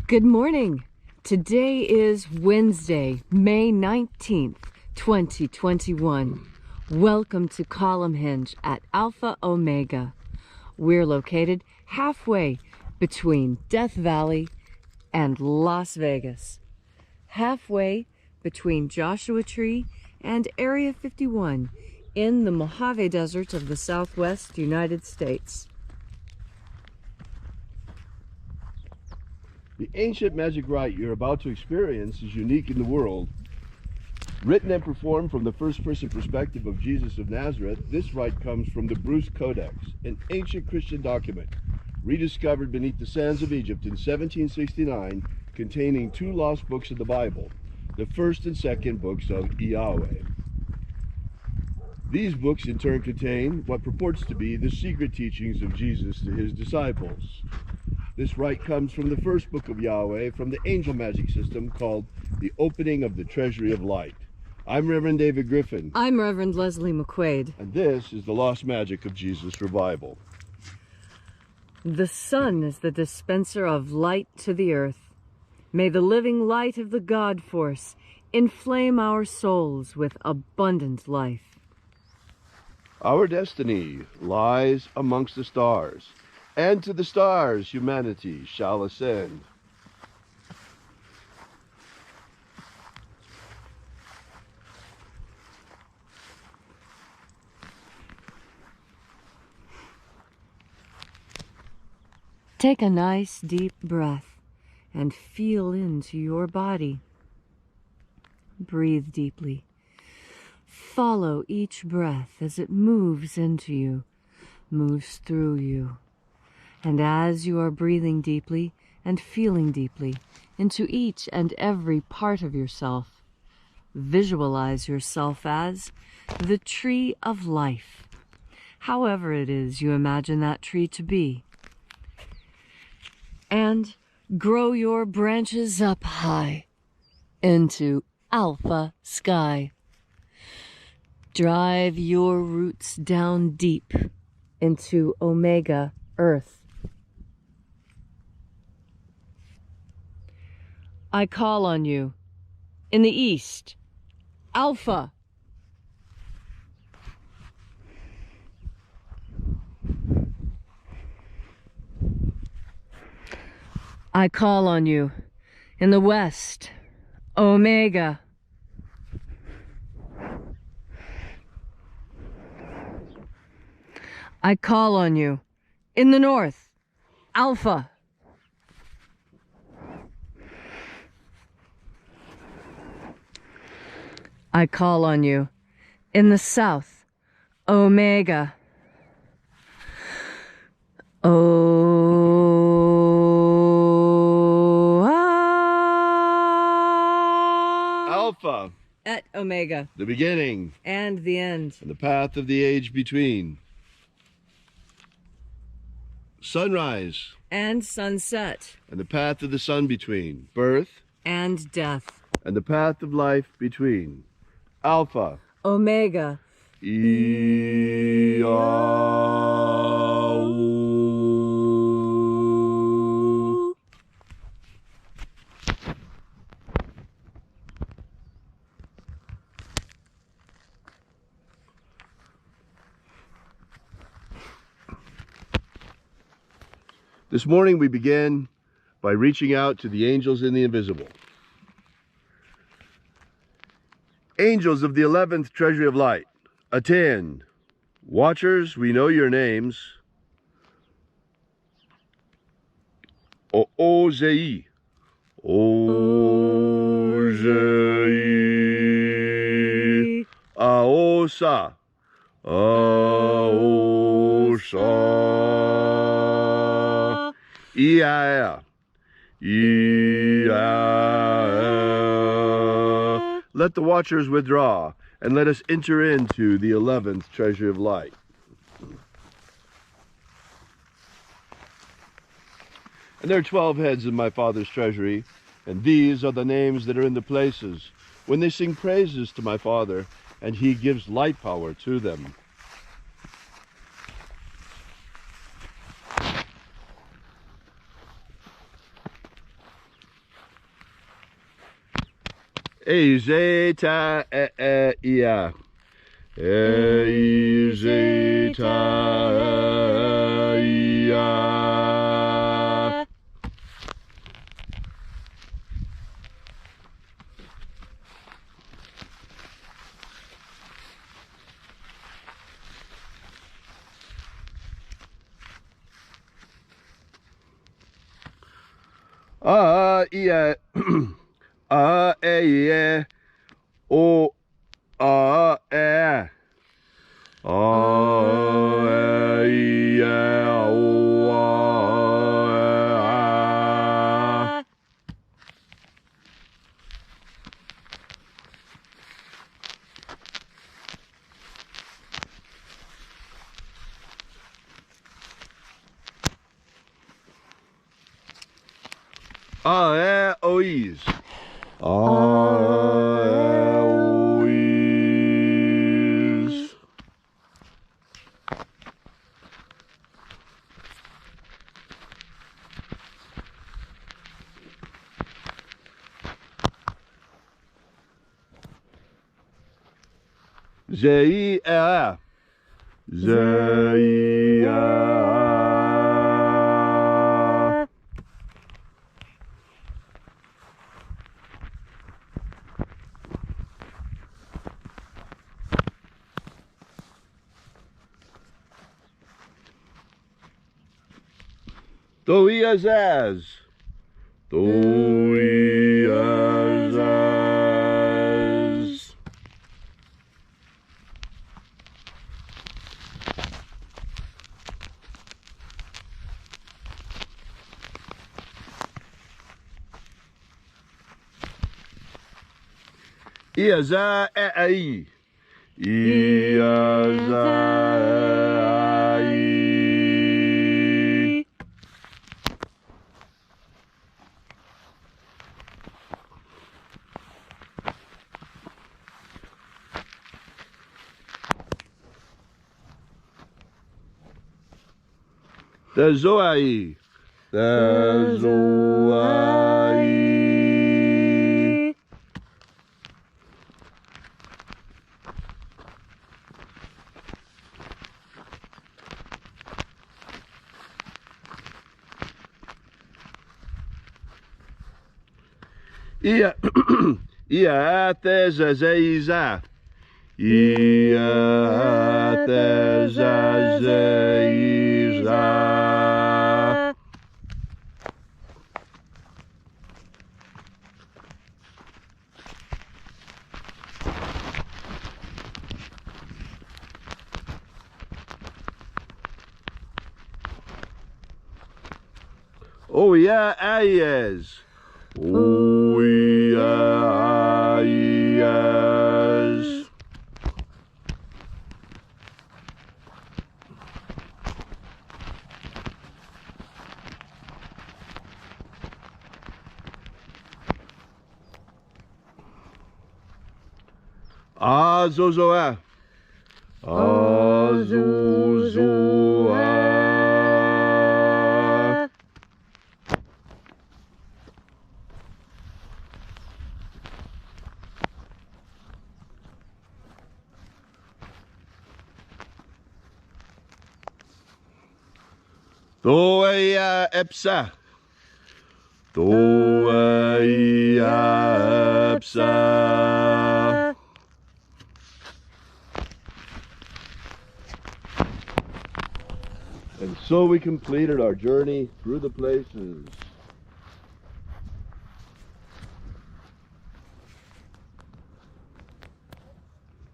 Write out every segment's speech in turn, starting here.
Good morning. Today is Wednesday, May 19th, 2021. Welcome to Column Hinge at Alpha Omega. We're located halfway between Death Valley and Las Vegas. Halfway between Joshua Tree and Area 51 in the Mojave Desert of the Southwest United States. The ancient magic rite you're about to experience is unique in the world. Written and performed from the first-person perspective of Jesus of Nazareth, this rite comes from the Bruce Codex, an ancient Christian document, rediscovered beneath the sands of Egypt in 1769, containing two lost books of the Bible, the first and second books of IAOE. These books in turn contain what purports to be the secret teachings of Jesus to his disciples. This rite comes from the first book of Yahweh, from the angel magic system called the Opening of the Treasury of Light. I'm Reverend David Griffin. I'm Reverend Leslie McQuade. And this is the Lost Magic of Jesus Revival. The sun is the dispenser of light to the earth. May the living light of the God Force inflame our souls with abundant life. Our destiny lies amongst the stars, and to the stars humanity shall ascend. Take a nice deep breath and feel into your body. Breathe deeply. Follow each breath as it moves into you, moves through you. And as you are breathing deeply and feeling deeply into each and every part of yourself, visualize yourself as the tree of life, however it is you imagine that tree to be. And grow your branches up high into alpha sky. Drive your roots down deep into omega earth. I call on you in the east, Alpha. I call on you in the west, Omega. I call on you in the north, Alpha. I call on you in the south, Omega. Alpha. At Omega. The beginning. And the end. And the path of the age between. Sunrise. And sunset. And the path of the sun between. Birth. And death. And the path of life between. Alpha. Omega. IAOE. This morning we begin by reaching out to the angels in the invisible. Angels of the 11th Treasury of Light, attend. Watchers, we know your names. Ozei. Ozei. Aosa. Aosa. Ia. Let the watchers withdraw, and let us enter into the 11th Treasury of Light. And there are 12 heads in my Father's treasury, and these are the names that are in the places, when they sing praises to my Father, and he gives light power to them. Ezeta ia. Ezeta ia. Ia. E o e. IAOEs. IAOEs. ZIA. ZIA. Doiazaz. Doiazaz. Iaza ai. Iaza ai. The Zoai. The Zoai. Ia. Ia tezazeiza. Ia tezazeiza. Oh yeah, ayes. Oh yeah, ayes. Azozoa. Azozoa. Doea epsa. Doea epsa. And so we completed our journey through the places.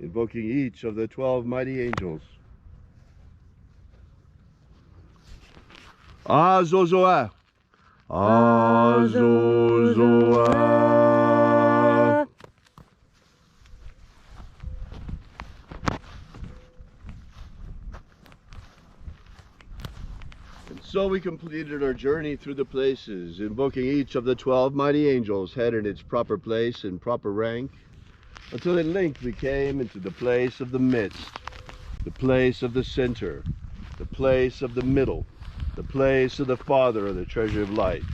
Invoking each of the 12 mighty angels. Azozoa. Azozoa. And so we completed our journey through the places, invoking each of the 12 mighty angels, head in its proper place and proper rank, until at length we came into the place of the midst, the place of the center, the place of the middle, the place of the Father of the treasure of light.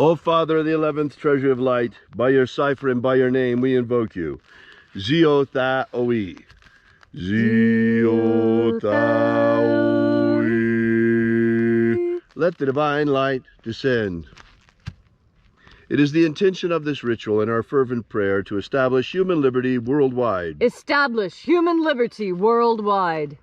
O Father of the 11th treasure of light, by your cipher and by your name we invoke you. IAOE I. IAOE I. Let the divine light descend. It is the intention of this ritual and our fervent prayer to establish human liberty worldwide. Establish human liberty worldwide.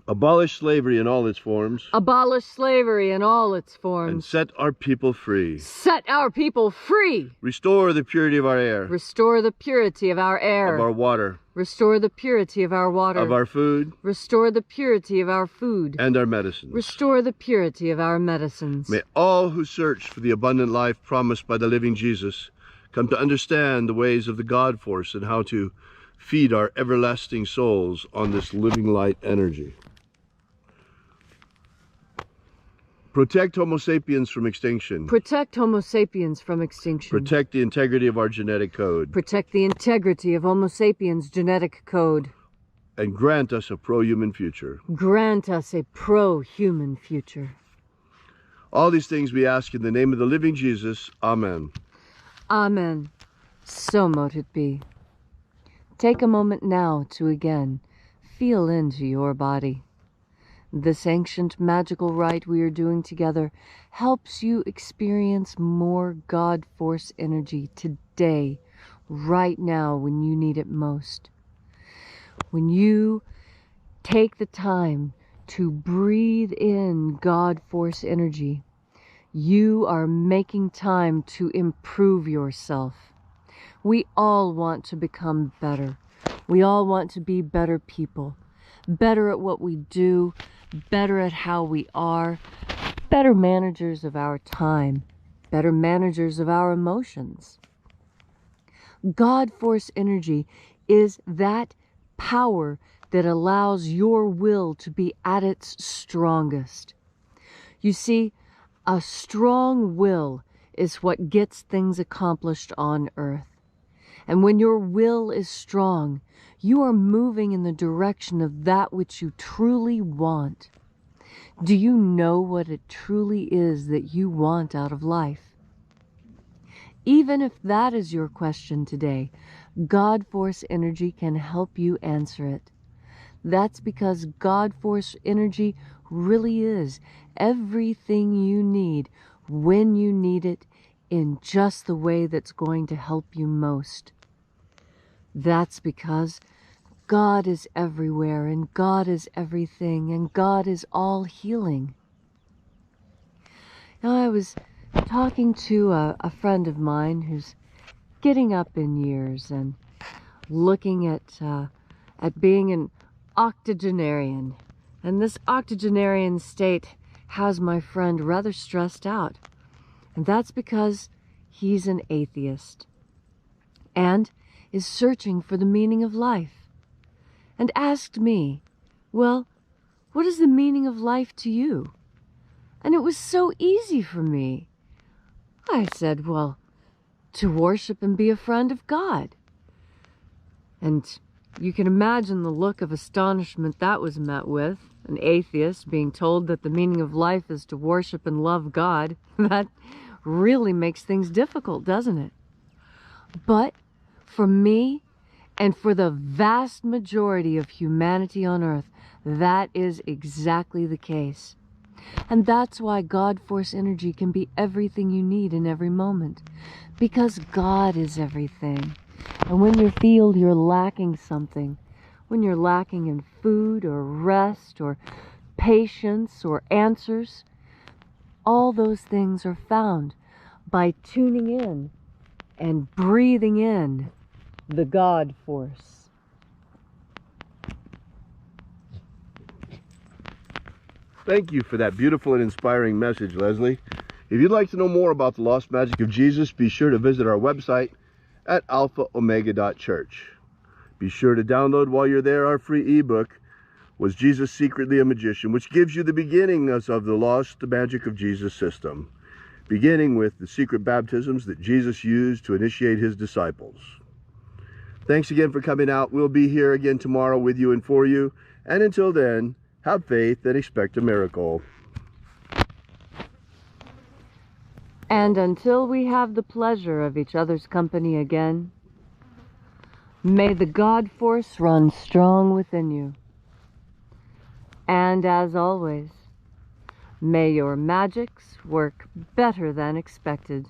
Abolish slavery in all its forms. Abolish slavery in all its forms. And set our people free. Set our people free. Restore the purity of our air. Restore the purity of our air. Of our water. Restore the purity of our water. Of our food. Restore the purity of our food. And our medicines. Restore the purity of our medicines. May all who search for the abundant life promised by the living Jesus come to understand the ways of the God force and how to feed our everlasting souls on this living light energy. Protect Homo sapiens from extinction. Protect Homo sapiens from extinction. Protect the integrity of our genetic code. Protect the integrity of Homo sapiens' genetic code. And grant us a pro-human future. Grant us a pro-human future. All these things we ask in the name of the living Jesus. Amen. Amen. So mote it be. Take a moment now to again feel into your body. This ancient magical rite we are doing together helps you experience more God force energy today, right now when you need it most. When you take the time to breathe in God force energy, you are making time to improve yourself. We all want to become better. We all want to be better people, better at what we do, better at how we are, better managers of our time, better managers of our emotions. God force energy is that power that allows your will to be at its strongest. You see, a strong will is what gets things accomplished on earth. And when your will is strong, you are moving in the direction of that which you truly want. Do you know what it truly is that you want out of life? Even if that is your question today, God force energy can help you answer it. That's because God force energy really is everything you need when you need it, in just the way that's going to help you most. That's because God is everywhere, and God is everything, and God is all healing. Now, I was talking to a friend of mine who's getting up in years and looking at being an octogenarian. And this octogenarian state has my friend rather stressed out. And that's because he's an atheist and is searching for the meaning of life. And asked me, well, what is the meaning of life to you? And it was so easy for me. I said, well, to worship and be a friend of God. And you can imagine the look of astonishment that was met with, an atheist being told that the meaning of life is to worship and love God. That really makes things difficult, doesn't it? But for me, and for the vast majority of humanity on earth, that is exactly the case. And that's why God force energy can be everything you need in every moment. Because God is everything. And when you feel you're lacking something, when you're lacking in food or rest or patience or answers, all those things are found by tuning in and breathing in the God force. Thank you for that beautiful and inspiring message, Leslie. If you'd like to know more about the lost magic of Jesus, be sure to visit our website at alphaomega.church. Be sure to download while you're there our free ebook, Was Jesus Secretly a Magician?, which gives you the beginnings of the lost magic of Jesus system, beginning with the secret baptisms that Jesus used to initiate his disciples. Thanks again for coming out. We'll be here again tomorrow with you and for you. And until then, have faith and expect a miracle. And until we have the pleasure of each other's company again, may the God force run strong within you. And as always, may your magics work better than expected.